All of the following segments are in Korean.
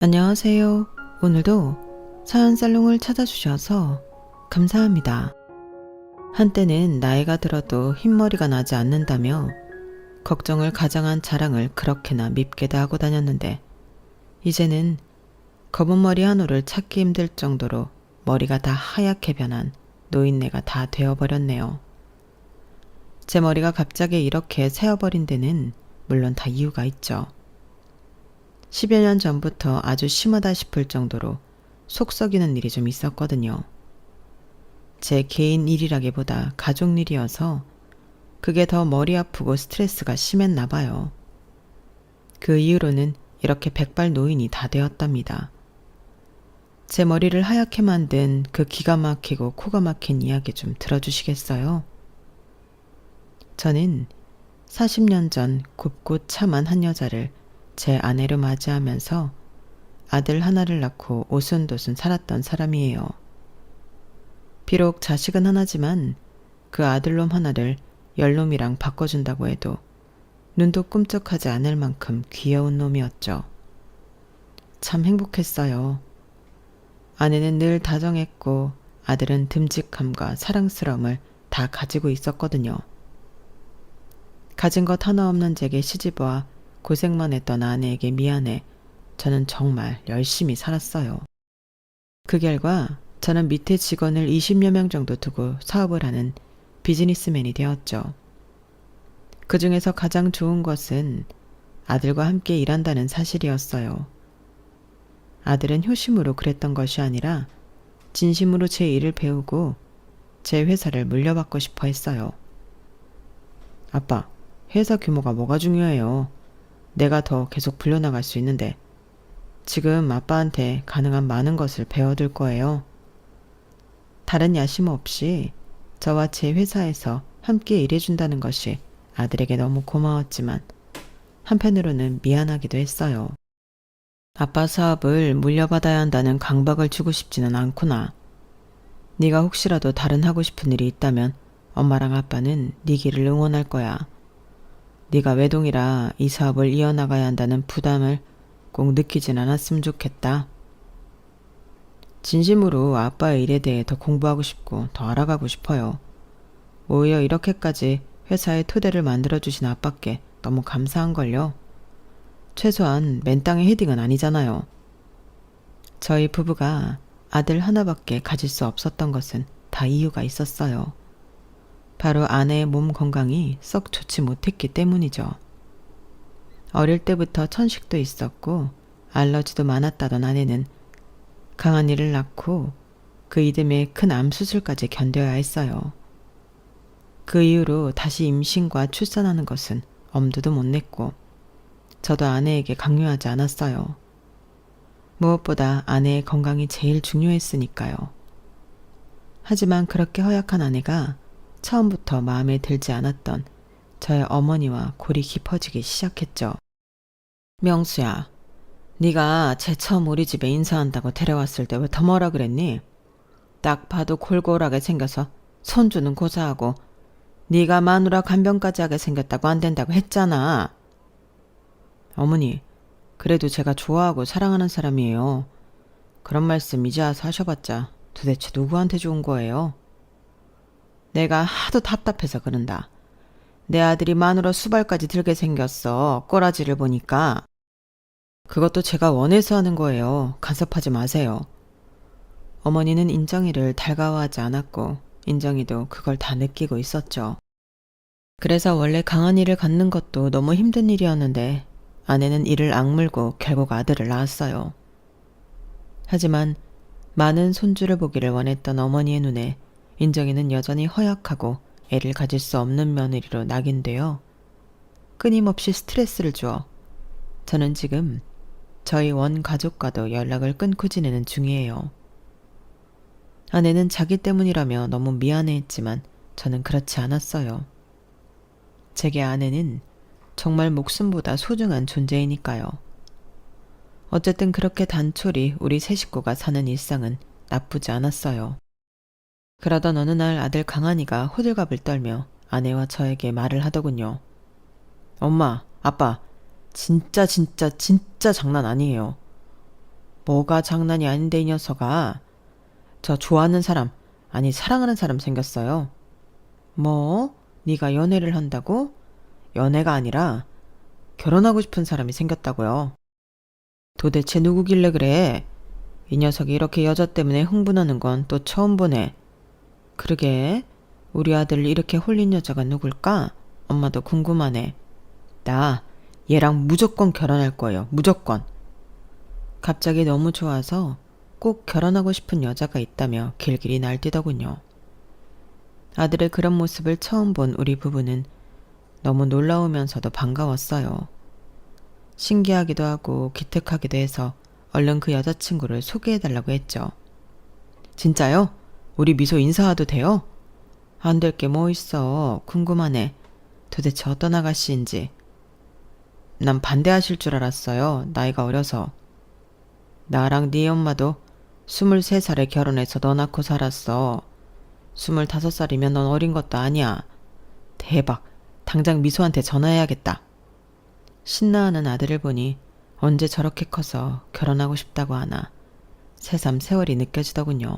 안녕하세요. 오늘도 사연살롱을 찾아주셔서 감사합니다. 한때는 나이가 들어도 흰머리가 나지 않는다며 걱정을 가장한 자랑을 그렇게나 밉게도 하고 다녔는데 이제는 검은 머리 한 올을 찾기 힘들 정도로 머리가 다 하얗게 변한 노인네가 다 되어버렸네요. 제 머리가 갑자기 이렇게 새어버린 데는 물론 다 이유가 있죠. 10여 년 전부터 아주 심하다 싶을 정도로 속 썩이는 일이 좀 있었거든요. 제 개인 일이라기보다 가족 일이어서 그게 더 머리 아프고 스트레스가 심했나 봐요. 그 이후로는 이렇게 백발 노인이 다 되었답니다. 제 머리를 하얗게 만든 그 기가 막히고 코가 막힌 이야기 좀 들어주시겠어요? 저는 40년 전 곱고 참한 한 여자를 제 아내로 맞이하면서 아들 하나를 낳고 오순도순 살았던 사람이에요. 비록 자식은 하나지만 그 아들놈 하나를 열놈이랑 바꿔준다고 해도 눈도 꿈쩍하지 않을 만큼 귀여운 놈이었죠. 참 행복했어요. 아내는 늘 다정했고 아들은 듬직함과 사랑스러움을 다 가지고 있었거든요. 가진 것 하나 없는 제게 시집와 고생만 했던 아내에게 미안해 저는 정말 열심히 살았어요. 그 결과 저는 밑에 직원을 20여 명 정도 두고 사업을 하는 비즈니스맨이 되었죠. 그 중에서 가장 좋은 것은 아들과 함께 일한다는 사실이었어요. 아들은 효심으로 그랬던 것이 아니라 진심으로 제 일을 배우고 제 회사를 물려받고 싶어 했어요. 아빠, 회사 규모가 뭐가 중요해요. 내가 더 계속 불려나갈 수 있는데 지금 아빠한테 가능한 많은 것을 배워둘 거예요. 다른 야심 없이 저와 제 회사에서 함께 일해준다는 것이 아들에게 너무 고마웠지만 한편으로는 미안하기도 했어요. 아빠 사업을 물려받아야 한다는 강박을 주고 싶지는 않구나. 네가 혹시라도 다른 하고 싶은 일이 있다면 엄마랑 아빠는 네 길을 응원할 거야. 네가 외동이라 이 사업을 이어나가야 한다는 부담을 꼭 느끼진 않았으면 좋겠다. 진심으로 아빠의 일에 대해 더 공부하고 싶고 더 알아가고 싶어요. 오히려 이렇게까지 회사의 토대를 만들어주신 아빠께 너무 감사한걸요. 최소한 맨 땅의 헤딩은 아니잖아요. 저희 부부가 아들 하나밖에 가질 수 없었던 것은 다 이유가 있었어요. 바로 아내의 몸 건강이 썩 좋지 못했기 때문이죠. 어릴 때부터 천식도 있었고 알러지도 많았다던 아내는 강한 이를 낳고 그 이듬해 큰 암 수술까지 견뎌야 했어요. 그 이후로 다시 임신과 출산하는 것은 엄두도 못 냈고 저도 아내에게 강요하지 않았어요. 무엇보다 아내의 건강이 제일 중요했으니까요. 하지만 그렇게 허약한 아내가 처음부터 마음에 들지 않았던 저의 어머니와 골이 깊어지기 시작했죠. 명수야, 네가 쟤 처음 우리 집에 인사한다고 데려왔을 때 왜 더 뭐라 그랬니? 딱 봐도 골골하게 생겨서 손주는 고사하고 네가 마누라 간병까지 하게 생겼다고 안 된다고 했잖아. 어머니, 그래도 제가 좋아하고 사랑하는 사람이에요. 그런 말씀 이제 와서 하셔봤자 도대체 누구한테 좋은 거예요? 내가 하도 답답해서 그런다. 내 아들이 마누라 수발까지 들게 생겼어. 꼬라지를 보니까. 그것도 제가 원해서 하는 거예요. 간섭하지 마세요. 어머니는 인정이를 달가워하지 않았고 인정이도 그걸 다 느끼고 있었죠. 그래서 원래 강한 일을 갖는 것도 너무 힘든 일이었는데 아내는 이를 악물고 결국 아들을 낳았어요. 하지만 많은 손주를 보기를 원했던 어머니의 눈에 인정이는 여전히 허약하고 애를 가질 수 없는 며느리로 낙인되어 끊임없이 스트레스를 주어 저는 지금 저희 원 가족과도 연락을 끊고 지내는 중이에요. 아내는 자기 때문이라며 너무 미안해했지만 저는 그렇지 않았어요. 제게 아내는 정말 목숨보다 소중한 존재이니까요. 어쨌든 그렇게 단촐히 우리 세 식구가 사는 일상은 나쁘지 않았어요. 그러던 어느 날 아들 강한이가 호들갑을 떨며 아내와 저에게 말을 하더군요. 엄마, 아빠, 진짜 장난 아니에요. 뭐가 장난이 아닌데 이 녀석아. 저 좋아하는 사람, 아니 사랑하는 사람 생겼어요. 뭐? 네가 연애를 한다고? 연애가 아니라 결혼하고 싶은 사람이 생겼다고요. 도대체 누구길래 그래? 이 녀석이 이렇게 여자 때문에 흥분하는 건 또 처음 보네. 그러게, 우리 아들 이렇게 홀린 여자가 누굴까? 엄마도 궁금하네. 나 얘랑 무조건 결혼할 거예요. 무조건. 갑자기 너무 좋아서 꼭 결혼하고 싶은 여자가 있다며 길길이 날뛰더군요. 아들의 그런 모습을 처음 본 우리 부부는 너무 놀라우면서도 반가웠어요. 신기하기도 하고 기특하기도 해서 얼른 그 여자친구를 소개해달라고 했죠. 진짜요? 우리 미소 인사해도 돼요? 안 될 게 뭐 있어. 궁금하네. 도대체 어떤 아가씨인지. 난 반대하실 줄 알았어요. 나이가 어려서. 나랑 네 엄마도 23살에 결혼해서 너 낳고 살았어. 25살이면 넌 어린 것도 아니야. 대박. 당장 미소한테 전화해야겠다. 신나하는 아들을 보니 언제 저렇게 커서 결혼하고 싶다고 하나 새삼 세월이 느껴지더군요.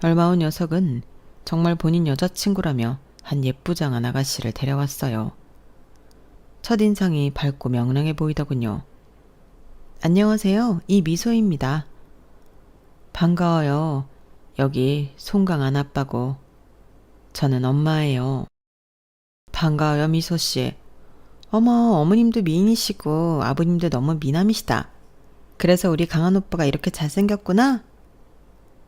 얼마 후 녀석은 정말 본인 여자친구라며 한 예쁘장한 아가씨를 데려왔어요. 첫인상이 밝고 명랑해 보이더군요. 안녕하세요. 이미소입니다. 반가워요. 여기 송강한 아빠고 저는 엄마예요. 반가워요, 미소씨. 어머, 어머님도 미인이시고 아버님도 너무 미남이시다. 그래서 우리 강한 오빠가 이렇게 잘생겼구나?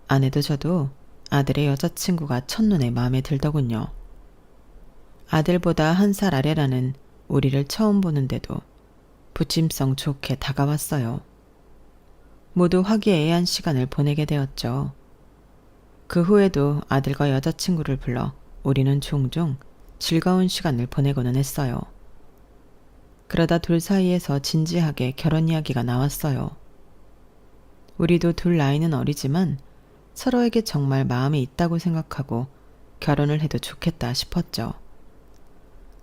아내도 저도 아들의 여자친구가 첫눈에 마음에 들더군요. 아들보다 1살 아래라는 우리를 처음 보는데도 부침성 좋게 다가왔어요. 모두 화기애애한 시간을 보내게 되었죠. 그 후에도 아들과 여자친구를 불러 우리는 종종 즐거운 시간을 보내고는 했어요. 그러다 둘 사이에서 진지하게 결혼 이야기가 나왔어요. 우리도 둘 나이는 어리지만 서로에게 정말 마음이 있다고 생각하고 결혼을 해도 좋겠다 싶었죠.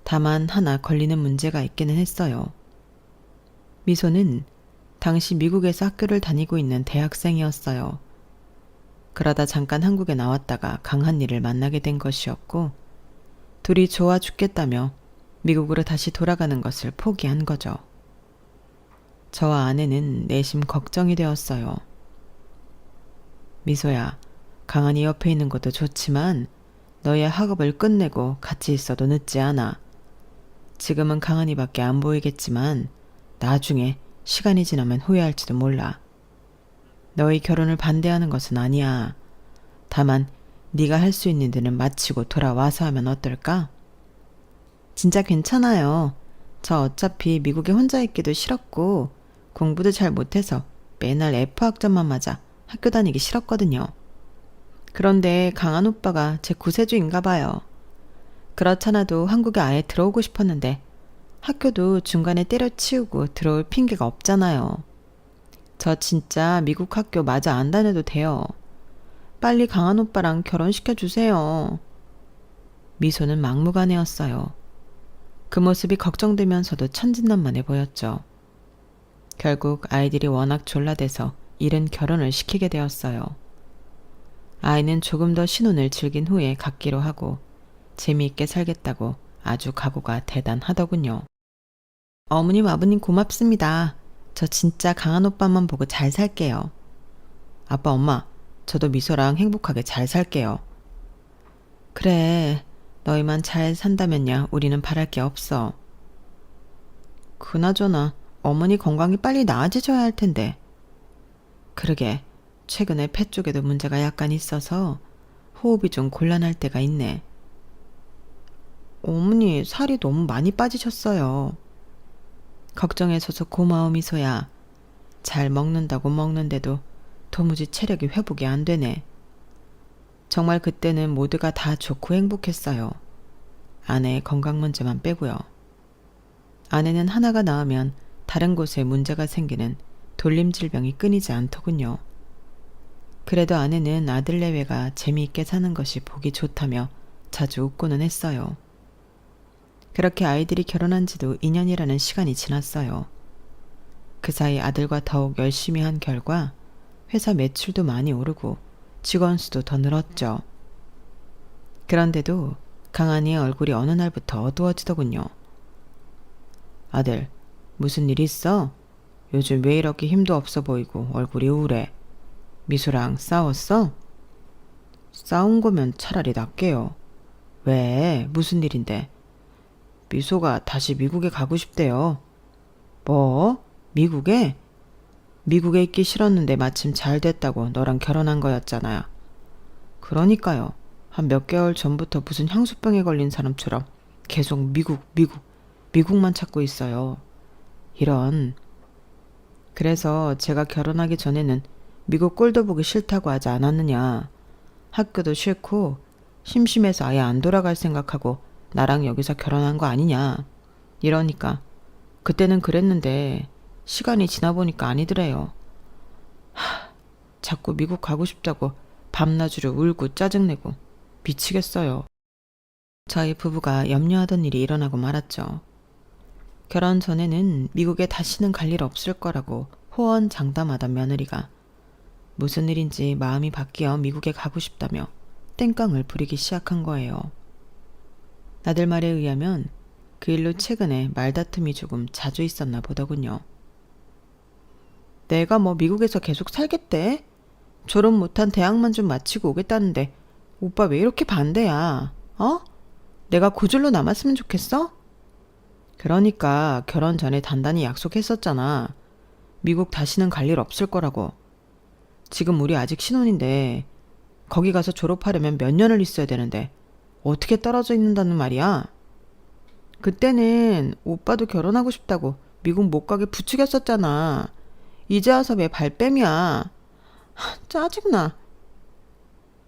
다만 하나 걸리는 문제가 있기는 했어요. 미소는 당시 미국에서 학교를 다니고 있는 대학생이었어요. 그러다 잠깐 한국에 나왔다가 강한이를 만나게 된 것이었고 둘이 좋아 죽겠다며 미국으로 다시 돌아가는 것을 포기한 거죠. 저와 아내는 내심 걱정이 되었어요. 미소야, 강한이 옆에 있는 것도 좋지만 너의 학업을 끝내고 같이 있어도 늦지 않아. 지금은 강한이밖에 안 보이겠지만 나중에 시간이 지나면 후회할지도 몰라. 너희 결혼을 반대하는 것은 아니야. 다만 네가 할 수 있는 일은 마치고 돌아와서 하면 어떨까? 진짜 괜찮아요. 저 어차피 미국에 혼자 있기도 싫었고 공부도 잘 못해서 맨날 F학점만 맞아 학교 다니기 싫었거든요. 그런데 강한 오빠가 제 구세주인가 봐요. 그렇잖아도 한국에 아예 들어오고 싶었는데 학교도 중간에 때려치우고 들어올 핑계가 없잖아요. 저 진짜 미국 학교 마저 안 다녀도 돼요. 빨리 강한 오빠랑 결혼시켜주세요. 미소는 막무가내였어요. 그 모습이 걱정되면서도 천진난만해 보였죠. 결국 아이들이 워낙 졸라대서 이른 결혼을 시키게 되었어요. 아이는 조금 더 신혼을 즐긴 후에 갖기로 하고 재미있게 살겠다고 아주 각오가 대단하더군요. 어머님, 아버님 고맙습니다. 저 진짜 강한 오빠만 보고 잘 살게요. 아빠, 엄마, 저도 미소랑 행복하게 잘 살게요. 그래, 너희만 잘 산다면야 우리는 바랄 게 없어. 그나저나 어머니 건강이 빨리 나아지셔야 할 텐데. 그러게, 최근에 폐 쪽에도 문제가 약간 있어서 호흡이 좀 곤란할 때가 있네. 어머니 살이 너무 많이 빠지셨어요. 걱정해줘서 고마워, 미소야. 잘 먹는다고 먹는데도 도무지 체력이 회복이 안 되네. 정말 그때는 모두가 다 좋고 행복했어요. 아내의 건강 문제만 빼고요. 아내는 하나가 나으면 다른 곳에 문제가 생기는 돌림질병이 끊이지 않더군요. 그래도 아내는 아들 내외가 재미있게 사는 것이 보기 좋다며 자주 웃고는 했어요. 그렇게 아이들이 결혼한 지도 2년이라는 시간이 지났어요. 그 사이 아들과 더욱 열심히 한 결과 회사 매출도 많이 오르고 직원 수도 더 늘었죠. 그런데도 강한이의 얼굴이 어느 날부터 어두워지더군요. 아들, 무슨 일 있어? 요즘 왜 이렇게 힘도 없어 보이고 얼굴이 우울해? 미소랑 싸웠어? 싸운 거면 차라리 낫게요. 왜? 무슨 일인데? 미소가 다시 미국에 가고 싶대요. 뭐? 미국에? 미국에 있기 싫었는데 마침 잘 됐다고 너랑 결혼한 거였잖아요. 그러니까요. 한 몇 개월 전부터 무슨 향수병에 걸린 사람처럼 계속 미국만 찾고 있어요. 이런. 그래서 제가 결혼하기 전에는 미국 꼴도 보기 싫다고 하지 않았느냐. 학교도 싫고 심심해서 아예 안 돌아갈 생각하고 나랑 여기서 결혼한 거 아니냐. 이러니까 그때는 그랬는데 시간이 지나보니까 아니더래요. 자꾸 미국 가고 싶다고 밤낮으로 울고 짜증내고 미치겠어요. 저희 부부가 염려하던 일이 일어나고 말았죠. 결혼 전에는 미국에 다시는 갈 일 없을 거라고 호언장담하던 며느리가 무슨 일인지 마음이 바뀌어 미국에 가고 싶다며 땡깡을 부리기 시작한 거예요. 아들 말에 의하면 그 일로 최근에 말다툼이 조금 자주 있었나 보더군요. 내가 뭐 미국에서 계속 살겠대? 졸업 못한 대학만 좀 마치고 오겠다는데 오빠 왜 이렇게 반대야? 어? 내가 고졸로 남았으면 좋겠어? 그러니까 결혼 전에 단단히 약속했었잖아. 미국 다시는 갈 일 없을 거라고. 지금 우리 아직 신혼인데 거기 가서 졸업하려면 몇 년을 있어야 되는데 어떻게 떨어져 있는다는 말이야? 그때는 오빠도 결혼하고 싶다고 미국 못 가게 부추겼었잖아. 이제 와서 왜 발뺌이야? 짜증나.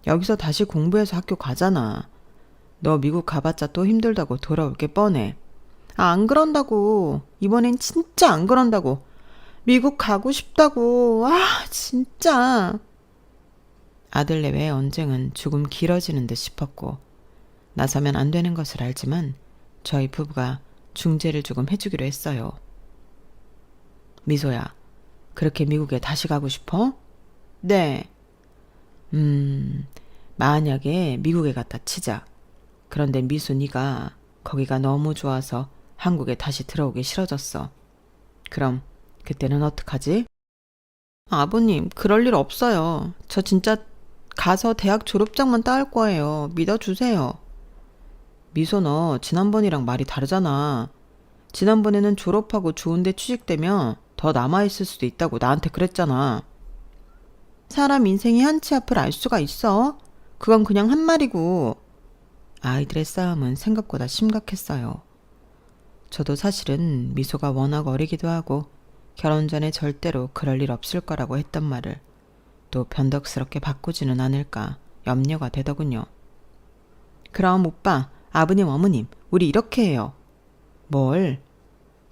여기서 다시 공부해서 학교 가잖아. 너 미국 가봤자 또 힘들다고 돌아올 게 뻔해. 안 그런다고. 이번엔 진짜 안 그런다고. 미국 가고 싶다고. 진짜. 아들 내외의 언쟁은 조금 길어지는 듯 싶었고 나서면 안 되는 것을 알지만 저희 부부가 중재를 조금 해주기로 했어요. 미소야, 그렇게 미국에 다시 가고 싶어? 네. 만약에 미국에 갔다 치자. 그런데 미수 네가 거기가 너무 좋아서 한국에 다시 들어오기 싫어졌어. 그럼 그때는 어떡하지? 아버님, 그럴 일 없어요. 저 진짜 가서 대학 졸업장만 따올 거예요. 믿어주세요. 미소 너 지난번이랑 말이 다르잖아. 지난번에는 졸업하고 좋은데 취직되면 더 남아있을 수도 있다고 나한테 그랬잖아. 사람 인생이 한치 앞을 알 수가 있어? 그건 그냥 한 말이고. 아이들의 싸움은 생각보다 심각했어요. 저도 사실은 미소가 워낙 어리기도 하고 결혼 전에 절대로 그럴 일 없을 거라고 했던 말을 또 변덕스럽게 바꾸지는 않을까 염려가 되더군요. 그럼 오빠, 아버님, 어머님, 우리 이렇게 해요. 뭘?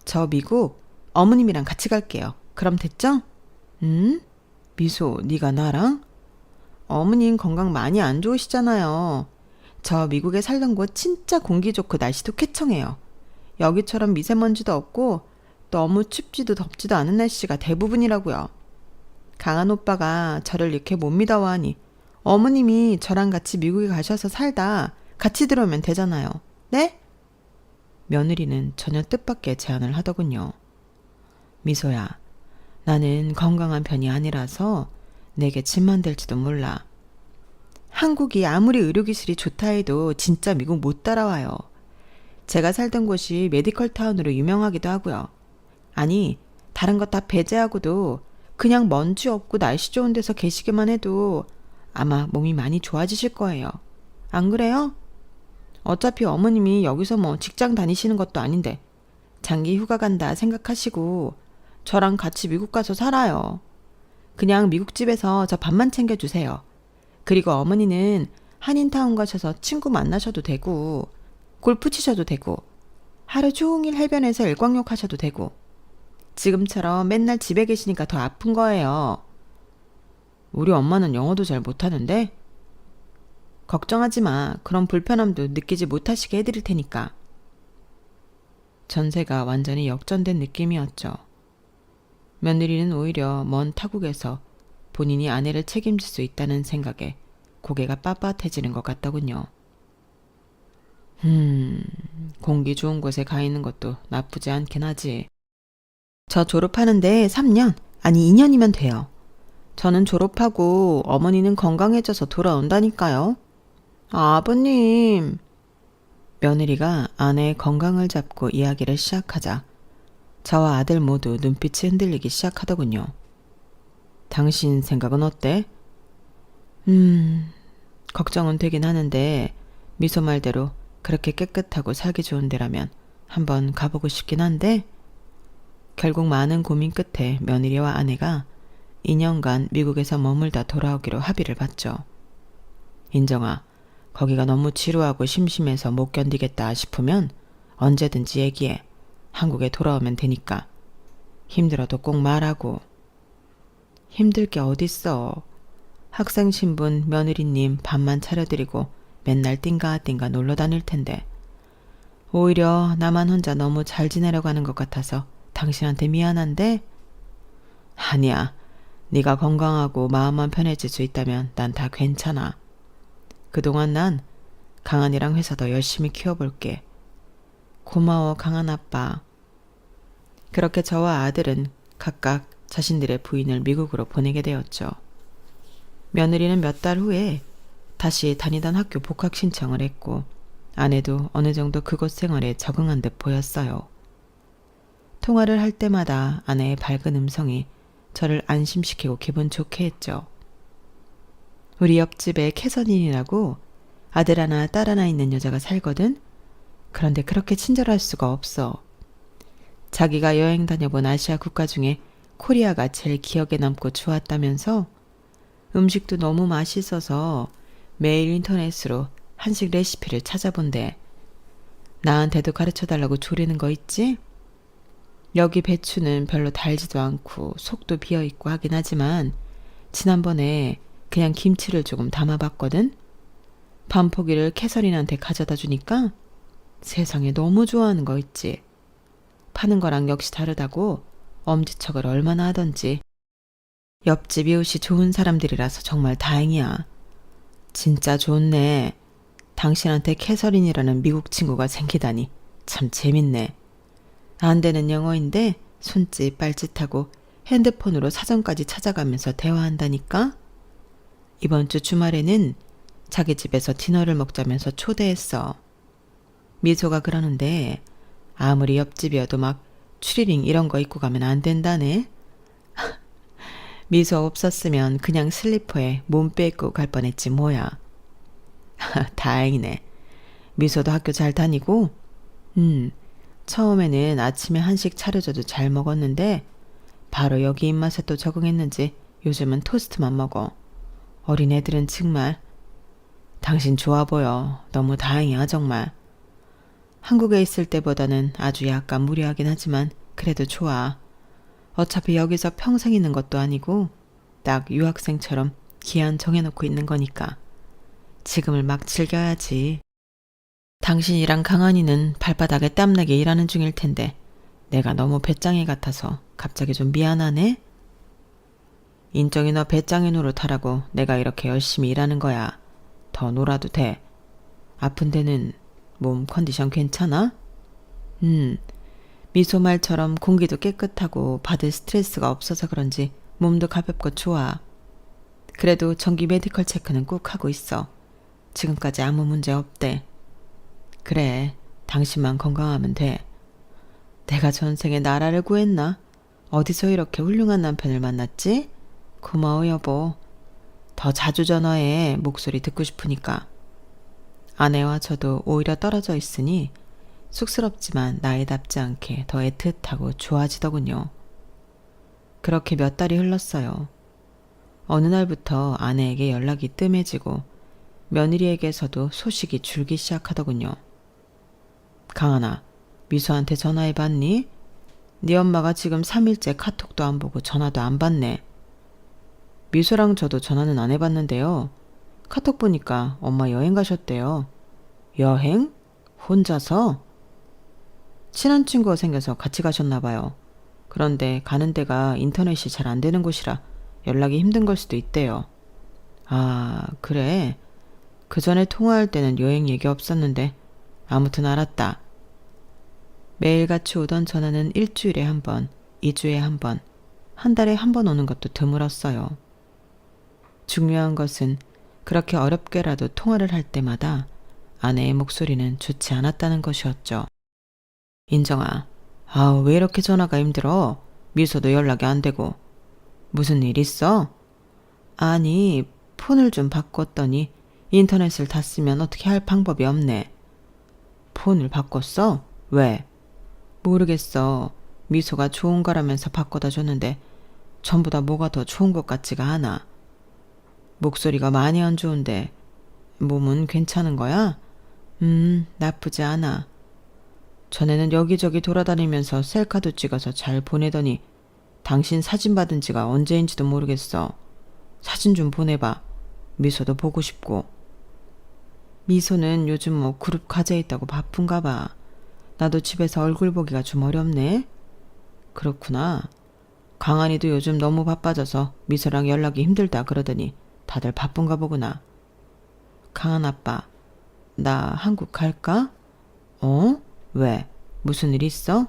저 미국 어머님이랑 같이 갈게요. 그럼 됐죠? 미소, 네가 나랑? 어머님 건강 많이 안 좋으시잖아요. 저 미국에 살던 곳 진짜 공기 좋고 날씨도 쾌청해요. 여기처럼 미세먼지도 없고 너무 춥지도 덥지도 않은 날씨가 대부분이라고요. 강한 오빠가 저를 이렇게 못 믿어하니 어머님이 저랑 같이 미국에 가셔서 살다 같이 들어오면 되잖아요. 네? 며느리는 전혀 뜻밖의 제안을 하더군요. 미소야, 나는 건강한 편이 아니라서 내게 짐만 될지도 몰라. 한국이 아무리 의료기술이 좋다 해도 진짜 미국 못 따라와요. 제가 살던 곳이 메디컬 타운으로 유명하기도 하고요. 아니, 다른 것 다 배제하고도 그냥 먼지 없고 날씨 좋은 데서 계시기만 해도 아마 몸이 많이 좋아지실 거예요. 안 그래요? 어차피 어머님이 여기서 뭐 직장 다니시는 것도 아닌데 장기 휴가 간다 생각하시고 저랑 같이 미국 가서 살아요. 그냥 미국 집에서 저 밥만 챙겨주세요. 그리고 어머니는 한인타운 가셔서 친구 만나셔도 되고 골프 치셔도 되고 하루 종일 해변에서 일광욕 하셔도 되고 지금처럼 맨날 집에 계시니까 더 아픈 거예요. 우리 엄마는 영어도 잘 못하는데? 걱정하지 마. 그런 불편함도 느끼지 못하시게 해드릴 테니까. 전세가 완전히 역전된 느낌이었죠. 며느리는 오히려 먼 타국에서 본인이 아내를 책임질 수 있다는 생각에 고개가 빳빳해지는 것 같더군요. 공기 좋은 곳에 가 있는 것도 나쁘지 않긴 하지. 저 졸업하는데 3년, 아니 2년이면 돼요. 저는 졸업하고 어머니는 건강해져서 돌아온다니까요. 아버님. 며느리가 아내의 건강을 잡고 이야기를 시작하자 저와 아들 모두 눈빛이 흔들리기 시작하더군요. 당신 생각은 어때? 걱정은 되긴 하는데 미소 말대로 그렇게 깨끗하고 살기 좋은 데라면 한번 가보고 싶긴 한데 결국 많은 고민 끝에 며느리와 아내가 2년간 미국에서 머물다 돌아오기로 합의를 봤죠. 인정아, 거기가 너무 지루하고 심심해서 못 견디겠다 싶으면 언제든지 얘기해. 한국에 돌아오면 되니까. 힘들어도 꼭 말하고. 힘들 게 어딨어. 학생 신분 며느리님 밥만 차려드리고 맨날 띵가띵가 놀러 다닐 텐데. 오히려 나만 혼자 너무 잘 지내려고 하는 것 같아서 당신한테 미안한데? 아니야. 네가 건강하고 마음만 편해질 수 있다면 난 다 괜찮아. 그동안 난 강한이랑 회사 더 열심히 키워볼게. 고마워, 강한 아빠. 그렇게 저와 아들은 각각 자신들의 부인을 미국으로 보내게 되었죠. 며느리는 몇 달 후에 다시 다니던 학교 복학 신청을 했고 아내도 어느 정도 그곳 생활에 적응한 듯 보였어요. 통화를 할 때마다 아내의 밝은 음성이 저를 안심시키고 기분 좋게 했죠. 우리 옆집에 캐서린이라고 아들 하나 딸 하나 있는 여자가 살거든. 그런데 그렇게 친절할 수가 없어. 자기가 여행 다녀본 아시아 국가 중에 코리아가 제일 기억에 남고 좋았다면서 음식도 너무 맛있어서 매일 인터넷으로 한식 레시피를 찾아본대. 나한테도 가르쳐달라고 조리는 거 있지? 여기 배추는 별로 달지도 않고 속도 비어있고 하긴 하지만 지난번에 그냥 김치를 조금 담아봤거든? 반포기를 캐서린한테 가져다 주니까 세상에 너무 좋아하는 거 있지. 파는 거랑 역시 다르다고 엄지척을 얼마나 하던지. 옆집 이웃이 좋은 사람들이라서 정말 다행이야. 진짜 좋네. 당신한테 캐서린이라는 미국 친구가 생기다니 참 재밌네. 안 되는 영어인데 손짓 빨짓하고 핸드폰으로 사전까지 찾아가면서 대화한다니까? 이번 주 주말에는 자기 집에서 디너를 먹자면서 초대했어. 미소가 그러는데 아무리 옆집이어도 막 추리링 이런 거 입고 가면 안 된다네. 미소 없었으면 그냥 슬리퍼에 몸 빼입고 갈 뻔했지 뭐야. 다행이네. 미소도 학교 잘 다니고? 처음에는 아침에 한식 차려줘도 잘 먹었는데 바로 여기 입맛에 또 적응했는지 요즘은 토스트만 먹어. 어린애들은 정말. 당신 좋아 보여. 너무 다행이야 정말. 한국에 있을 때보다는 아주 약간 무리하긴 하지만 그래도 좋아. 어차피 여기서 평생 있는 것도 아니고 딱 유학생처럼 기한 정해놓고 있는 거니까 지금을 막 즐겨야지. 당신이랑 강한이는 발바닥에 땀나게 일하는 중일 텐데 내가 너무 배짱이 같아서 갑자기 좀 미안하네? 인정이 너 배짱이 노릇하라고 내가 이렇게 열심히 일하는 거야. 더 놀아도 돼. 아픈 데는 몸 컨디션 괜찮아? 미소 말처럼 공기도 깨끗하고 받을 스트레스가 없어서 그런지 몸도 가볍고 좋아. 그래도 정기 메디컬 체크는 꼭 하고 있어. 지금까지 아무 문제 없대. 그래, 당신만 건강하면 돼. 내가 전생에 나라를 구했나? 어디서 이렇게 훌륭한 남편을 만났지? 고마워 여보. 더 자주 전화해. 목소리 듣고 싶으니까. 아내와 저도 오히려 떨어져 있으니 쑥스럽지만 나이답지 않게 더 애틋하고 좋아지더군요. 그렇게 몇 달이 흘렀어요. 어느 날부터 아내에게 연락이 뜸해지고 며느리에게서도 소식이 줄기 시작하더군요. 강한아, 미소한테 전화해봤니? 네 엄마가 지금 3일째 카톡도 안 보고 전화도 안 받네. 미소랑 저도 전화는 안 해봤는데요. 카톡 보니까 엄마 여행 가셨대요. 여행? 혼자서? 친한 친구가 생겨서 같이 가셨나 봐요. 그런데 가는 데가 인터넷이 잘 안 되는 곳이라 연락이 힘든 걸 수도 있대요. 아, 그래? 그 전에 통화할 때는 여행 얘기 없었는데 아무튼 알았다. 매일같이 오던 전화는 일주일에 한 번, 2주에 한 번, 한 달에 한 번 오는 것도 드물었어요. 중요한 것은 그렇게 어렵게라도 통화를 할 때마다 아내의 목소리는 좋지 않았다는 것이었죠. 인정아, 아우 왜 이렇게 전화가 힘들어? 미소도 연락이 안 되고. 무슨 일 있어? 아니, 폰을 좀 바꿨더니 인터넷을 다 쓰면 어떻게 할 방법이 없네. 폰을 바꿨어? 왜? 모르겠어. 미소가 좋은 거라면서 바꿔다 줬는데 전보다 뭐가 더 좋은 것 같지가 않아. 목소리가 많이 안 좋은데 몸은 괜찮은 거야? 나쁘지 않아. 전에는 여기저기 돌아다니면서 셀카도 찍어서 잘 보내더니 당신 사진 받은 지가 언제인지도 모르겠어. 사진 좀 보내봐. 미소도 보고 싶고. 미소는 요즘 뭐 그룹 과제 있다고 바쁜가 봐. 나도 집에서 얼굴 보기가 좀 어렵네. 그렇구나. 강한이도 요즘 너무 바빠져서 미소랑 연락이 힘들다 그러더니 다들 바쁜가 보구나. 강한 아빠, 나 한국 갈까? 어? 왜? 무슨 일 있어?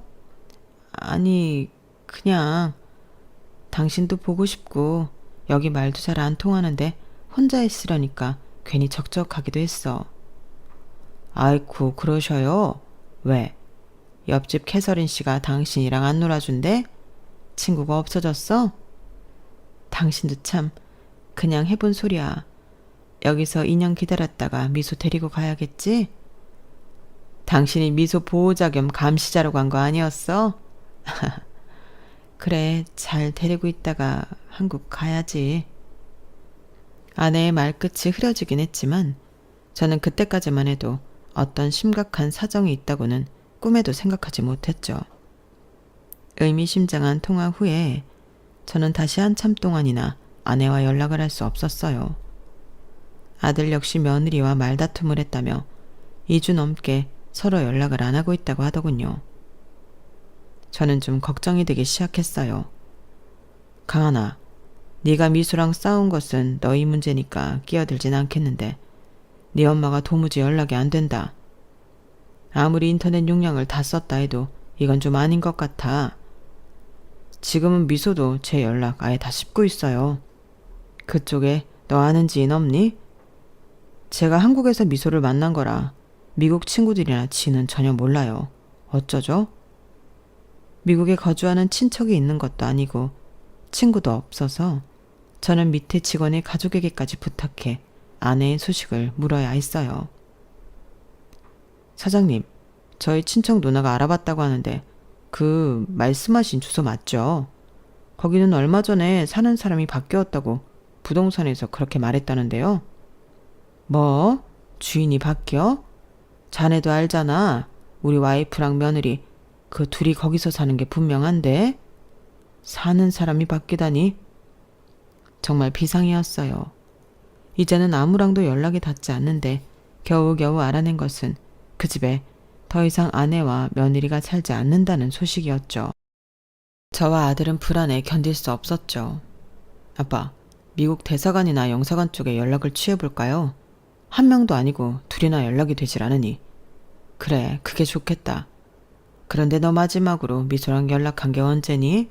아니, 그냥 당신도 보고 싶고 여기 말도 잘 안 통하는데 혼자 있으려니까 괜히 적적하기도 했어. 아이쿠, 그러셔요? 왜? 옆집 캐서린 씨가 당신이랑 안 놀아준대? 친구가 없어졌어? 당신도 참 그냥 해본 소리야. 여기서 2년 기다렸다가 미소 데리고 가야겠지? 당신이 미소 보호자 겸 감시자로 간 거 아니었어? 그래, 잘 데리고 있다가 한국 가야지. 아내의 말끝이 흐려지긴 했지만 저는 그때까지만 해도 어떤 심각한 사정이 있다고는 꿈에도 생각하지 못했죠. 의미심장한 통화 후에 저는 다시 한참 동안이나 아내와 연락을 할 수 없었어요. 아들 역시 며느리와 말다툼을 했다며 2주 넘게 서로 연락을 안 하고 있다고 하더군요. 저는 좀 걱정이 되기 시작했어요. 강한아, 네가 미수랑 싸운 것은 너희 문제니까 끼어들진 않겠는데 네 엄마가 도무지 연락이 안 된다. 아무리 인터넷 용량을 다 썼다 해도 이건 좀 아닌 것 같아. 지금은 미소도 제 연락 아예 다 씹고 있어요. 그쪽에 너 아는 지인 없니? 제가 한국에서 미소를 만난 거라 미국 친구들이나 지는 전혀 몰라요. 어쩌죠? 미국에 거주하는 친척이 있는 것도 아니고 친구도 없어서 저는 밑에 직원의 가족에게까지 부탁해 아내의 소식을 물어야 했어요. 사장님, 저희 친척 누나가 알아봤다고 하는데 그 말씀하신 주소 맞죠? 거기는 얼마 전에 사는 사람이 바뀌었다고 부동산에서 그렇게 말했다는데요. 뭐? 주인이 바뀌어? 자네도 알잖아. 우리 와이프랑 며느리 그 둘이 거기서 사는 게 분명한데 사는 사람이 바뀌다니 정말 비상이었어요. 이제는 아무랑도 연락이 닿지 않는데 겨우겨우 알아낸 것은 그 집에 더 이상 아내와 며느리가 살지 않는다는 소식이었죠. 저와 아들은 불안에 견딜 수 없었죠. 아빠, 미국 대사관이나 영사관 쪽에 연락을 취해볼까요? 한 명도 아니고 둘이나 연락이 되질 않으니. 그래, 그게 좋겠다. 그런데 너 마지막으로 미소랑 연락한 게 언제니?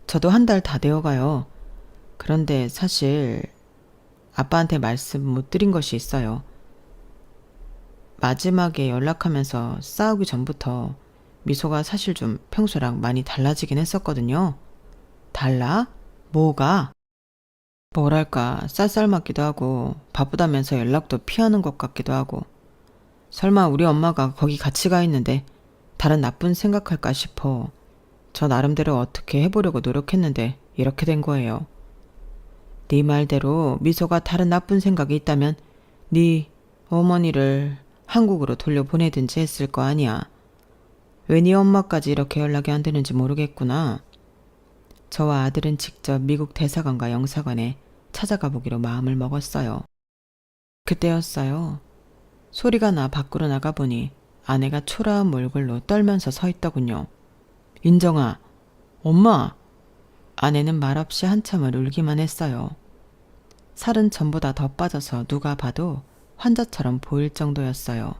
저도 한 달 다 되어가요. 그런데 사실 아빠한테 말씀 못 드린 것이 있어요. 마지막에 연락하면서 싸우기 전부터 미소가 사실 좀 평소랑 많이 달라지긴 했었거든요. 달라? 뭐가? 뭐랄까 쌀쌀맞기도 하고 바쁘다면서 연락도 피하는 것 같기도 하고 설마 우리 엄마가 거기 같이 가 있는데 다른 나쁜 생각할까 싶어 저 나름대로 어떻게 해보려고 노력했는데 이렇게 된 거예요. 네 말대로 미소가 다른 나쁜 생각이 있다면 네 어머니를 한국으로 돌려보내든지 했을 거 아니야. 왜 네 엄마까지 이렇게 연락이 안 되는지 모르겠구나. 저와 아들은 직접 미국 대사관과 영사관에 찾아가 보기로 마음을 먹었어요. 그때였어요. 소리가 나 밖으로 나가보니 아내가 초라한 몰골로 떨면서 서 있더군요. 인정아, 엄마! 아내는 말없이 한참을 울기만 했어요. 살은 전보다 더 빠져서 누가 봐도 환자처럼 보일 정도였어요.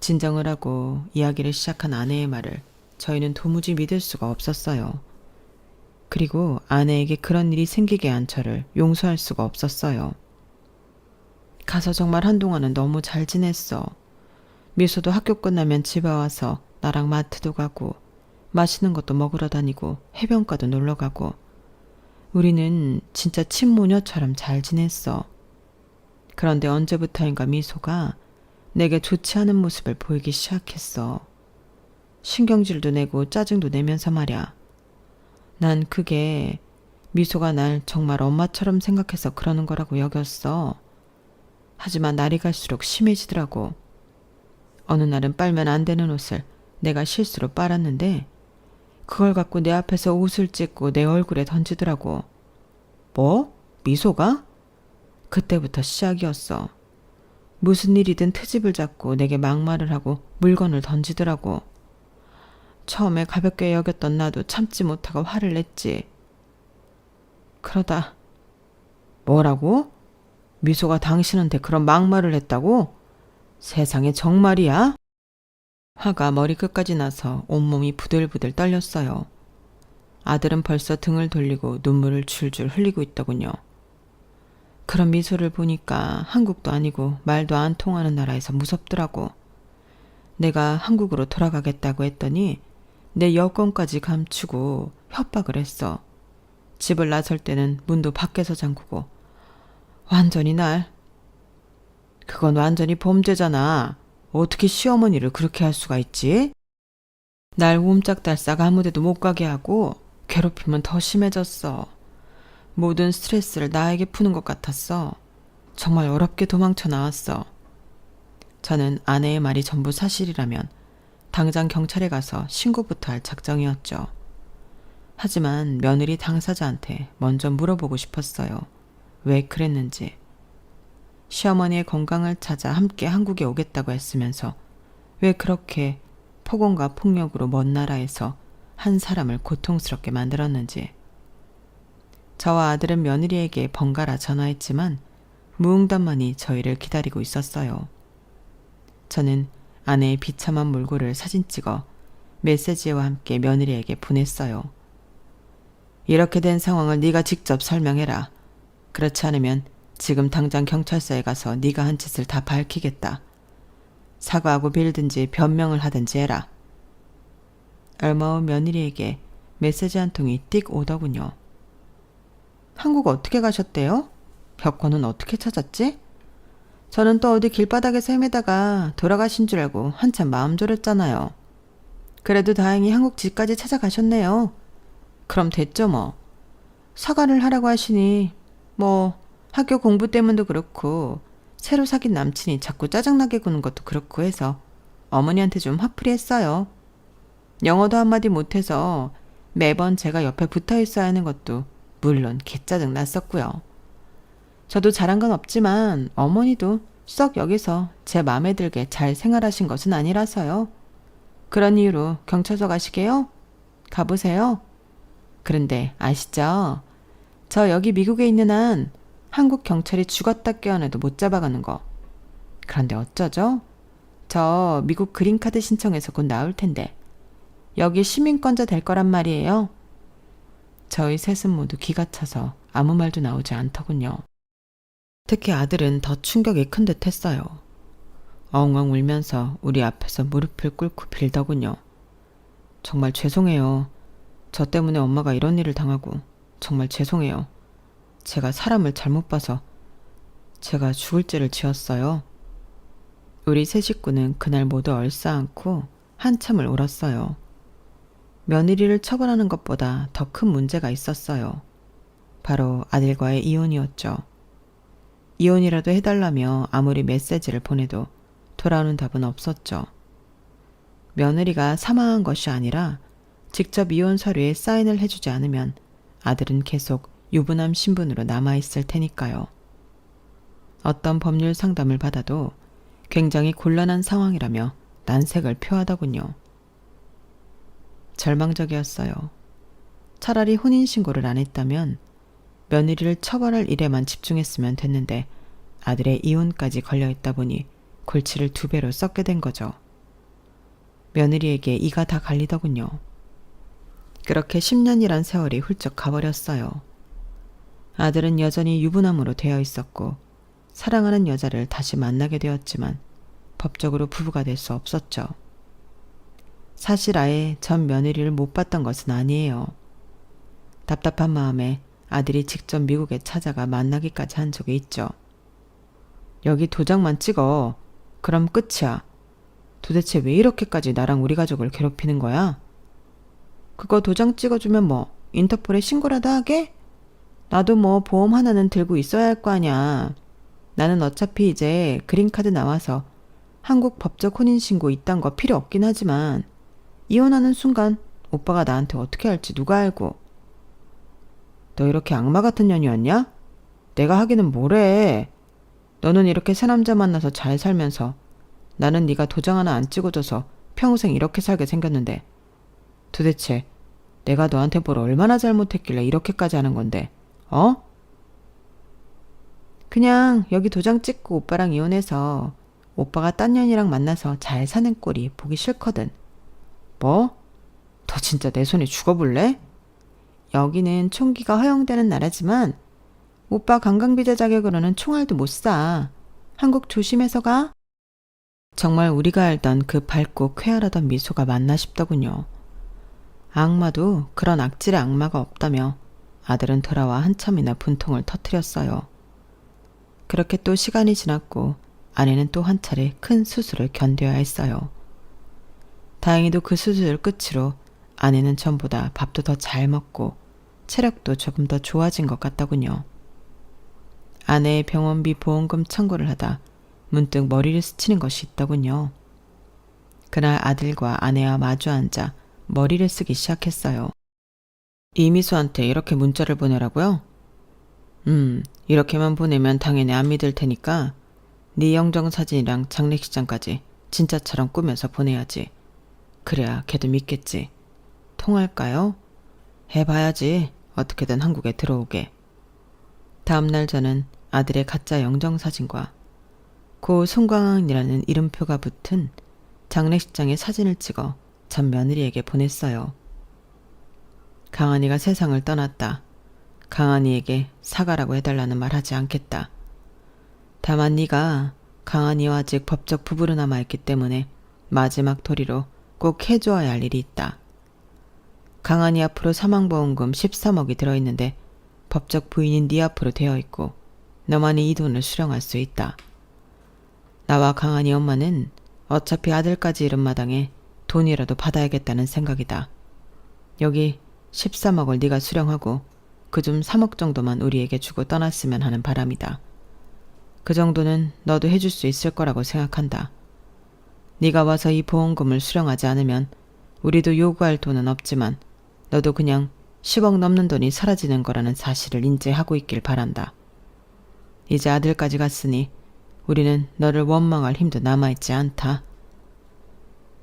진정을 하고 이야기를 시작한 아내의 말을 저희는 도무지 믿을 수가 없었어요. 그리고 아내에게 그런 일이 생기게 한 저를 용서할 수가 없었어요. 가서 정말 한동안은 너무 잘 지냈어. 미소도 학교 끝나면 집에 와서 나랑 마트도 가고 맛있는 것도 먹으러 다니고 해변가도 놀러 가고 우리는 진짜 친모녀처럼 잘 지냈어. 그런데 언제부터인가 미소가 내게 좋지 않은 모습을 보이기 시작했어. 신경질도 내고 짜증도 내면서 말이야. 난 그게 미소가 날 정말 엄마처럼 생각해서 그러는 거라고 여겼어. 하지만 날이 갈수록 심해지더라고. 어느 날은 빨면 안 되는 옷을 내가 실수로 빨았는데 그걸 갖고 내 앞에서 옷을 찢고 내 얼굴에 던지더라고. 뭐? 미소가? 그때부터 시작이었어. 무슨 일이든 트집을 잡고 내게 막말을 하고 물건을 던지더라고. 처음에 가볍게 여겼던 나도 참지 못하고 화를 냈지. 그러다 뭐라고? 미소가 당신한테 그런 막말을 했다고? 세상에 정말이야? 화가 머리끝까지 나서 온몸이 부들부들 떨렸어요. 아들은 벌써 등을 돌리고 눈물을 줄줄 흘리고 있더군요. 그런 미소를 보니까 한국도 아니고 말도 안 통하는 나라에서 무섭더라고. 내가 한국으로 돌아가겠다고 했더니 내 여권까지 감추고 협박을 했어. 집을 나설 때는 문도 밖에서 잠그고 완전히 그건 완전히 범죄잖아. 어떻게 시어머니를 그렇게 할 수가 있지? 날 옴짝달싹 아무데도 못 가게 하고 괴롭힘은 더 심해졌어. 모든 스트레스를 나에게 푸는 것 같았어. 정말 어렵게 도망쳐 나왔어. 저는 아내의 말이 전부 사실이라면 당장 경찰에 가서 신고부터 할 작정이었죠. 하지만 며느리 당사자한테 먼저 물어보고 싶었어요. 왜 그랬는지. 시어머니의 건강을 찾아 함께 한국에 오겠다고 했으면서 왜 그렇게 폭언과 폭력으로 먼 나라에서 한 사람을 고통스럽게 만들었는지. 저와 아들은 며느리에게 번갈아 전화했지만 무응답만이 저희를 기다리고 있었어요. 저는 아내의 비참한 몰골을 사진 찍어 메시지와 함께 며느리에게 보냈어요. 이렇게 된 상황을 네가 직접 설명해라. 그렇지 않으면 지금 당장 경찰서에 가서 네가 한 짓을 다 밝히겠다. 사과하고 빌든지 변명을 하든지 해라. 얼마 후 며느리에게 메시지 한 통이 띡 오더군요. 한국 어떻게 가셨대요? 벽화는 어떻게 찾았지? 저는 또 어디 길바닥에서 헤매다가 돌아가신 줄 알고 한참 마음 졸였잖아요. 그래도 다행히 한국 집까지 찾아가셨네요. 그럼 됐죠 뭐. 사과를 하라고 하시니 뭐 학교 공부 때문도 그렇고 새로 사귄 남친이 자꾸 짜증나게 구는 것도 그렇고 해서 어머니한테 좀 화풀이 했어요. 영어도 한마디 못해서 매번 제가 옆에 붙어 있어야 하는 것도 물론 개짜증 났었고요. 저도 잘한 건 없지만 어머니도 썩 여기서 제 마음에 들게 잘 생활하신 것은 아니라서요. 그런 이유로 경찰서 가시게요? 가보세요. 그런데 아시죠? 저 여기 미국에 있는 한 한국 경찰이 죽었다 깨어나도 못 잡아가는 거. 그런데 어쩌죠? 저 미국 그린카드 신청해서 곧 나올 텐데 여기 시민권자 될 거란 말이에요. 저희 셋은 모두 기가 차서 아무 말도 나오지 않더군요. 특히 아들은 더 충격이 큰 듯 했어요. 엉엉 울면서 우리 앞에서 무릎을 꿇고 빌더군요. 정말 죄송해요. 저 때문에 엄마가 이런 일을 당하고 정말 죄송해요. 제가 사람을 잘못 봐서 제가 죽을 죄를 지었어요. 우리 세 식구는 그날 모두 얼싸안고 한참을 울었어요. 며느리를 처벌하는 것보다 더 큰 문제가 있었어요. 바로 아들과의 이혼이었죠. 이혼이라도 해달라며 아무리 메시지를 보내도 돌아오는 답은 없었죠. 며느리가 사망한 것이 아니라 직접 이혼 서류에 사인을 해주지 않으면 아들은 계속 유부남 신분으로 남아있을 테니까요. 어떤 법률 상담을 받아도 굉장히 곤란한 상황이라며 난색을 표하더군요. 절망적이었어요. 차라리 혼인신고를 안 했다면 며느리를 처벌할 일에만 집중했으면 됐는데 아들의 이혼까지 걸려있다 보니 골치를 2배로 썩게 된 거죠. 며느리에게 이가 다 갈리더군요. 그렇게 10년이란 세월이 훌쩍 가버렸어요. 아들은 여전히 유부남으로 되어 있었고 사랑하는 여자를 다시 만나게 되었지만 법적으로 부부가 될 수 없었죠. 사실 아예 전 며느리를 못 봤던 것은 아니에요. 답답한 마음에 아들이 직접 미국에 찾아가 만나기까지 한 적이 있죠. 여기 도장만 찍어. 그럼 끝이야. 도대체 왜 이렇게까지 나랑 우리 가족을 괴롭히는 거야? 그거 도장 찍어주면 뭐 인터폴에 신고라도 하게? 나도 뭐 보험 하나는 들고 있어야 할 거 아냐. 나는 어차피 이제 그린카드 나와서 한국 법적 혼인신고 이딴 거 필요 없긴 하지만 이혼하는 순간 오빠가 나한테 어떻게 할지 누가 알고. 너 이렇게 악마 같은 년이었냐? 내가 하기는 뭐래. 너는 이렇게 새 남자 만나서 잘 살면서 나는 네가 도장 하나 안 찍어줘서 평생 이렇게 살게 생겼는데 도대체 내가 너한테 뭘 얼마나 잘못했길래 이렇게까지 하는 건데, 어? 그냥 여기 도장 찍고 오빠랑 이혼해서 오빠가 딴 년이랑 만나서 잘 사는 꼴이 보기 싫거든. 뭐? 너 진짜 내 손에 죽어볼래? 여기는 총기가 허용되는 나라지만 오빠 관광비자 자격으로는 총알도 못 쏴. 한국 조심해서 가. 정말 우리가 알던 그 밝고 쾌활하던 미소가 맞나 싶더군요. 악마도 그런 악질의 악마가 없다며 아들은 돌아와 한참이나 분통을 터뜨렸어요. 그렇게 또 시간이 지났고 아내는 또 한 차례 큰 수술을 견뎌야 했어요. 다행히도 그 수술 끝으로 아내는 전보다 밥도 더 잘 먹고 체력도 조금 더 좋아진 것 같더군요. 아내의 병원비 보험금 청구를 하다 문득 머리를 스치는 것이 있더군요. 그날 아들과 아내와 마주 앉아 머리를 쓰기 시작했어요. 이미수한테 이렇게 문자를 보내라고요? 이렇게만 보내면 당연히 안 믿을 테니까 네 영정사진이랑 장례식장까지 진짜처럼 꾸며서 보내야지. 그래야 걔도 믿겠지. 통할까요? 해봐야지. 어떻게든 한국에 들어오게. 다음날 저는 아들의 가짜 영정사진과 고 송광항이라는 이름표가 붙은 장례식장의 사진을 찍어 전 며느리에게 보냈어요. 강한이가 세상을 떠났다. 강한이에게 사과라고 해달라는 말 하지 않겠다. 다만 네가 강한이와 아직 법적 부부로 남아있기 때문에 마지막 도리로 꼭 해줘야 할 일이 있다. 강한이 앞으로 사망보험금 13억이 들어있는데 법적 부인인 네 앞으로 되어있고 너만이 이 돈을 수령할 수 있다. 나와 강한이 엄마는 어차피 아들까지 잃은 마당에 돈이라도 받아야겠다는 생각이다. 여기 13억을 네가 수령하고 그중 3억 정도만 우리에게 주고 떠났으면 하는 바람이다. 그 정도는 너도 해줄 수 있을 거라고 생각한다. 네가 와서 이 보험금을 수령하지 않으면 우리도 요구할 돈은 없지만 너도 그냥 10억 넘는 돈이 사라지는 거라는 사실을 인지하고 있길 바란다. 이제 아들까지 갔으니 우리는 너를 원망할 힘도 남아있지 않다.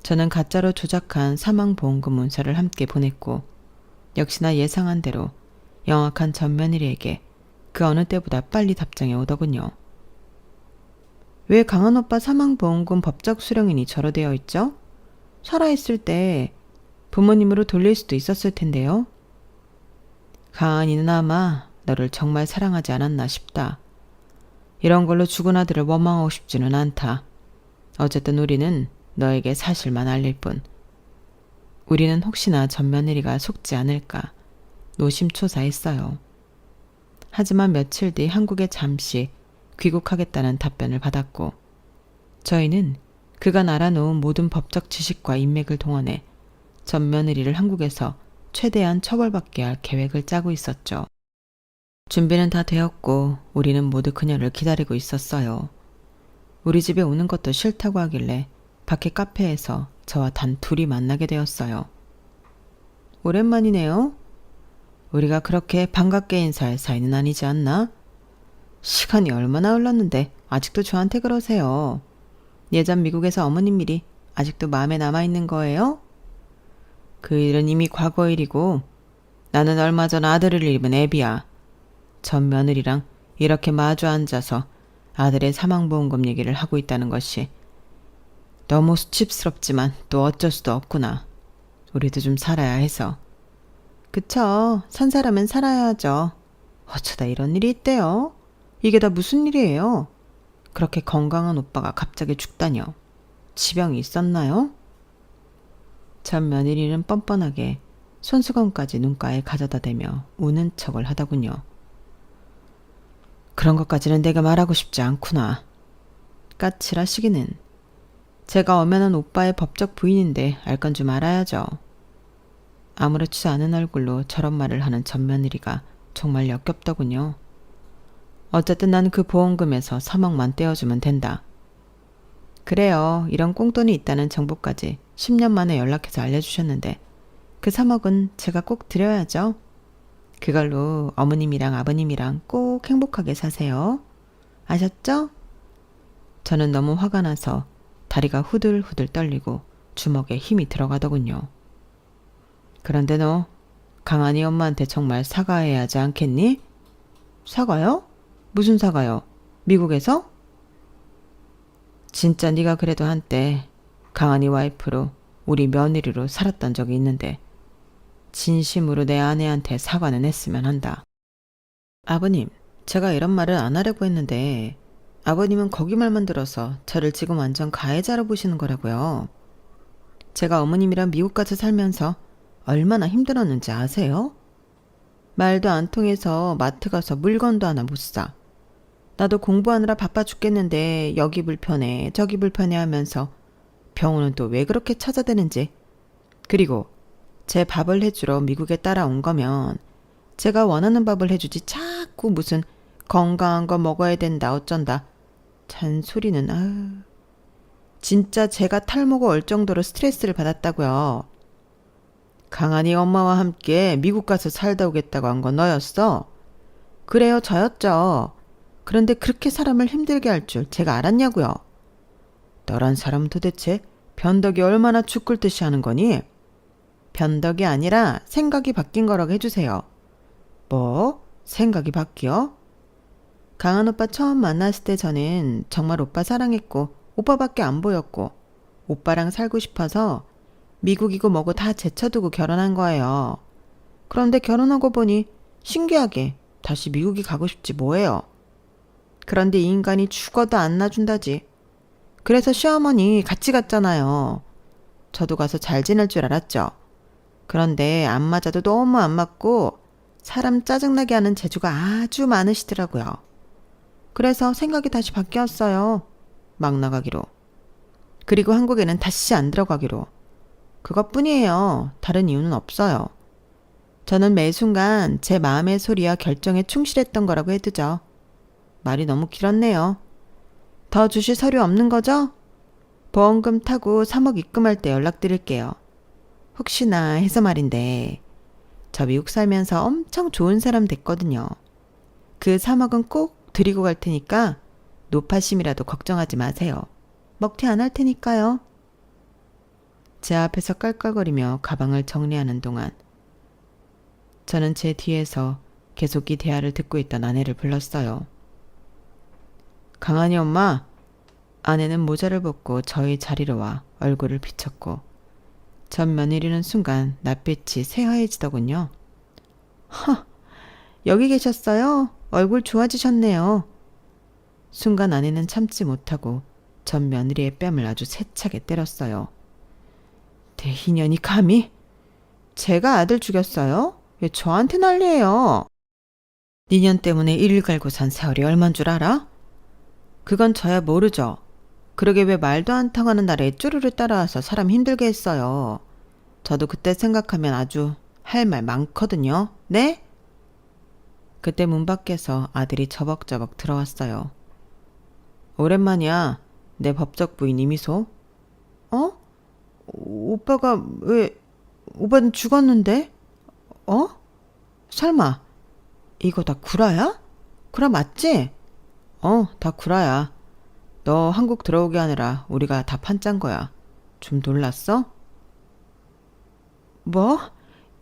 저는 가짜로 조작한 사망보험금 문서를 함께 보냈고 역시나 예상한 대로 영악한 전 며느리에게 그 어느 때보다 빨리 답장이 오더군요. 왜 강한 오빠 사망보험금 법적 수령인이 저로 되어 있죠? 살아있을 때 부모님으로 돌릴 수도 있었을 텐데요. 강한이는 아마 너를 정말 사랑하지 않았나 싶다. 이런 걸로 죽은 아들을 원망하고 싶지는 않다. 어쨌든 우리는 너에게 사실만 알릴 뿐. 우리는 혹시나 전 며느리가 속지 않을까 노심초사했어요. 하지만 며칠 뒤 한국에 잠시 귀국하겠다는 답변을 받았고 저희는 그간 알아놓은 모든 법적 지식과 인맥을 동원해 전 며느리를 한국에서 최대한 처벌받게 할 계획을 짜고 있었죠. 준비는 다 되었고 우리는 모두 그녀를 기다리고 있었어요. 우리 집에 오는 것도 싫다고 하길래 밖에 카페에서 저와 단 둘이 만나게 되었어요. 오랜만이네요. 우리가 그렇게 반갑게 인사할 사이는 아니지 않나? 시간이 얼마나 흘렀는데 아직도 저한테 그러세요. 예전 미국에서 어머님 일이 아직도 마음에 남아있는 거예요? 그 일은 이미 과거 일이고 나는 얼마 전 아들을 잃은 애비야. 전 며느리랑 이렇게 마주 앉아서 아들의 사망보험금 얘기를 하고 있다는 것이 너무 수치스럽지만 또 어쩔 수도 없구나. 우리도 좀 살아야 해서. 그쵸. 산 사람은 살아야 하죠. 어쩌다 이런 일이 있대요. 이게 다 무슨 일이에요? 그렇게 건강한 오빠가 갑자기 죽다뇨. 지병이 있었나요? 전 며느리는 뻔뻔하게 손수건까지 눈가에 가져다 대며 우는 척을 하더군요. 그런 것까지는 내가 말하고 싶지 않구나. 까칠하시기는. 제가 엄연한 오빠의 법적 부인인데 알 건 좀 알아야죠. 아무렇지 않은 얼굴로 저런 말을 하는 전 며느리가 정말 역겹더군요. 어쨌든 난 그 보험금에서 3억만 떼어주면 된다. 그래요. 이런 꽁돈이 있다는 정보까지 10년 만에 연락해서 알려주셨는데 그 3억은 제가 꼭 드려야죠. 그걸로 어머님이랑 아버님이랑 꼭 행복하게 사세요. 아셨죠? 저는 너무 화가 나서 다리가 후들후들 떨리고 주먹에 힘이 들어가더군요. 그런데 너 강한이 엄마한테 정말 사과해야 하지 않겠니? 사과요? 무슨 사과요? 미국에서? 진짜 네가 그래도 한때 강한이 와이프로 우리 며느리로 살았던 적이 있는데 진심으로 내 아내한테 사과는 했으면 한다. 아버님, 제가 이런 말을 안 하려고 했는데 아버님은 거기 말만 들어서 저를 지금 완전 가해자로 보시는 거라고요. 제가 어머님이랑 미국 가서 살면서 얼마나 힘들었는지 아세요? 말도 안 통해서 마트 가서 물건도 하나 못 사. 나도 공부하느라 바빠 죽겠는데 여기 불편해 저기 불편해 하면서 병원은 또 왜 그렇게 찾아대는지. 그리고 제 밥을 해주러 미국에 따라온 거면 제가 원하는 밥을 해주지 자꾸 무슨 건강한 거 먹어야 된다 어쩐다. 잔소리는 아유. 진짜 제가 탈모가 올 정도로 스트레스를 받았다고요. 강한이 엄마와 함께 미국 가서 살다 오겠다고 한 건 너였어? 그래요, 저였죠. 그런데 그렇게 사람을 힘들게 할 줄 제가 알았냐고요. 너란 사람은 도대체 변덕이 얼마나 죽을 듯이 하는 거니? 변덕이 아니라 생각이 바뀐 거라고 해주세요. 뭐? 생각이 바뀌어? 강한 오빠 처음 만났을 때 저는 정말 오빠 사랑했고 오빠밖에 안 보였고 오빠랑 살고 싶어서 미국이고 뭐고 다 제쳐두고 결혼한 거예요. 그런데 결혼하고 보니 신기하게 다시 미국이 가고 싶지 뭐예요. 그런데 이 인간이 죽어도 안 놔준다지. 그래서 시어머니 같이 갔잖아요. 저도 가서 잘 지낼 줄 알았죠. 그런데 안 맞아도 너무 안 맞고 사람 짜증나게 하는 재주가 아주 많으시더라고요. 그래서 생각이 다시 바뀌었어요. 막 나가기로. 그리고 한국에는 다시 안 들어가기로. 그것뿐이에요. 다른 이유는 없어요. 저는 매 순간 제 마음의 소리와 결정에 충실했던 거라고 해두죠. 말이 너무 길었네요. 더 주실 서류 없는 거죠? 보험금 타고 3억 입금할 때 연락드릴게요. 혹시나 해서 말인데 저 미국 살면서 엄청 좋은 사람 됐거든요. 그 3억은 꼭 드리고 갈 테니까 노파심이라도 걱정하지 마세요. 먹튀 안 할 테니까요. 제 앞에서 깔깔거리며 가방을 정리하는 동안 저는 제 뒤에서 계속 이 대화를 듣고 있던 아내를 불렀어요. 강한이 엄마, 아내는 모자를 벗고 저희 자리로 와 얼굴을 비쳤고 전 며느리는 순간 낯빛이 새하얘지더군요. 허, 여기 계셨어요? 얼굴 좋아지셨네요. 순간 아내는 참지 못하고 전 며느리의 뺨을 아주 세차게 때렸어요. 대희년이 감히? 제가 아들 죽였어요? 왜 저한테 난리예요? 니년 때문에 일 갈고 산 세월이 얼만 줄 알아? 그건 저야 모르죠. 그러게 왜 말도 안 통하는 날에 쪼르르 따라와서 사람 힘들게 했어요. 저도 그때 생각하면 아주 할 말 많거든요. 네? 그때 문 밖에서 아들이 저벅저벅 들어왔어요. 오랜만이야. 내 법적 부인 이미소. 어? 오빠가 왜... 오빠는 죽었는데? 어? 설마 이거 다 구라야? 구라 맞지? 다 구라야. 너 한국 들어오게 하느라 우리가 다 판짠 거야. 좀 놀랐어? 뭐?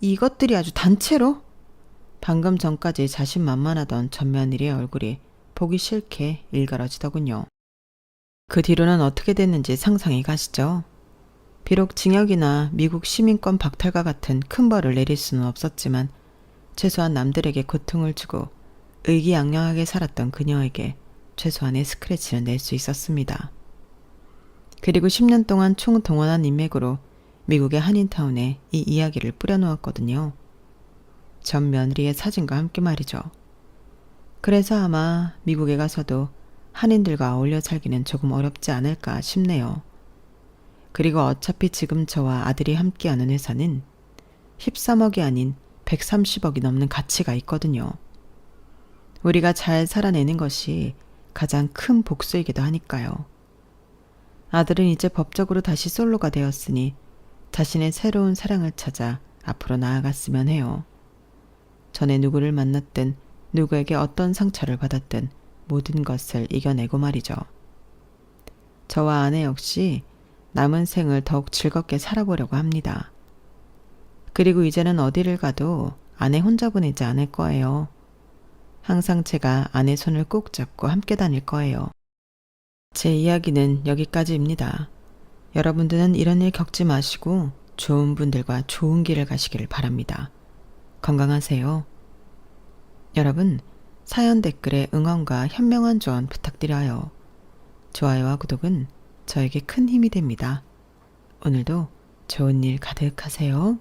이것들이 아주 단체로? 방금 전까지 자신만만하던 전며느리의 얼굴이 보기 싫게 일갈아지더군요. 그 뒤로는 어떻게 됐는지 상상이 가시죠? 비록 징역이나 미국 시민권 박탈과 같은 큰 벌을 내릴 수는 없었지만 최소한 남들에게 고통을 주고 의기양양하게 살았던 그녀에게 최소한의 스크래치는 낼 수 있었습니다. 그리고 10년 동안 총동원한 인맥으로 미국의 한인타운에 이 이야기를 뿌려놓았거든요. 전 며느리의 사진과 함께 말이죠. 그래서 아마 미국에 가서도 한인들과 어울려 살기는 조금 어렵지 않을까 싶네요. 그리고 어차피 지금 저와 아들이 함께하는 회사는 13억이 아닌 130억이 넘는 가치가 있거든요. 우리가 잘 살아내는 것이 가장 큰 복수이기도 하니까요. 아들은 이제 법적으로 다시 솔로가 되었으니 자신의 새로운 사랑을 찾아 앞으로 나아갔으면 해요. 전에 누구를 만났든 누구에게 어떤 상처를 받았든 모든 것을 이겨내고 말이죠. 저와 아내 역시 남은 생을 더욱 즐겁게 살아보려고 합니다. 그리고 이제는 어디를 가도 아내 혼자 보내지 않을 거예요. 항상 제가 아내 손을 꼭 잡고 함께 다닐 거예요. 제 이야기는 여기까지입니다. 여러분들은 이런 일 겪지 마시고 좋은 분들과 좋은 길을 가시기를 바랍니다. 건강하세요. 여러분, 사연 댓글에 응원과 현명한 조언 부탁드려요. 좋아요와 구독은 저에게 큰 힘이 됩니다. 오늘도 좋은 일 가득하세요.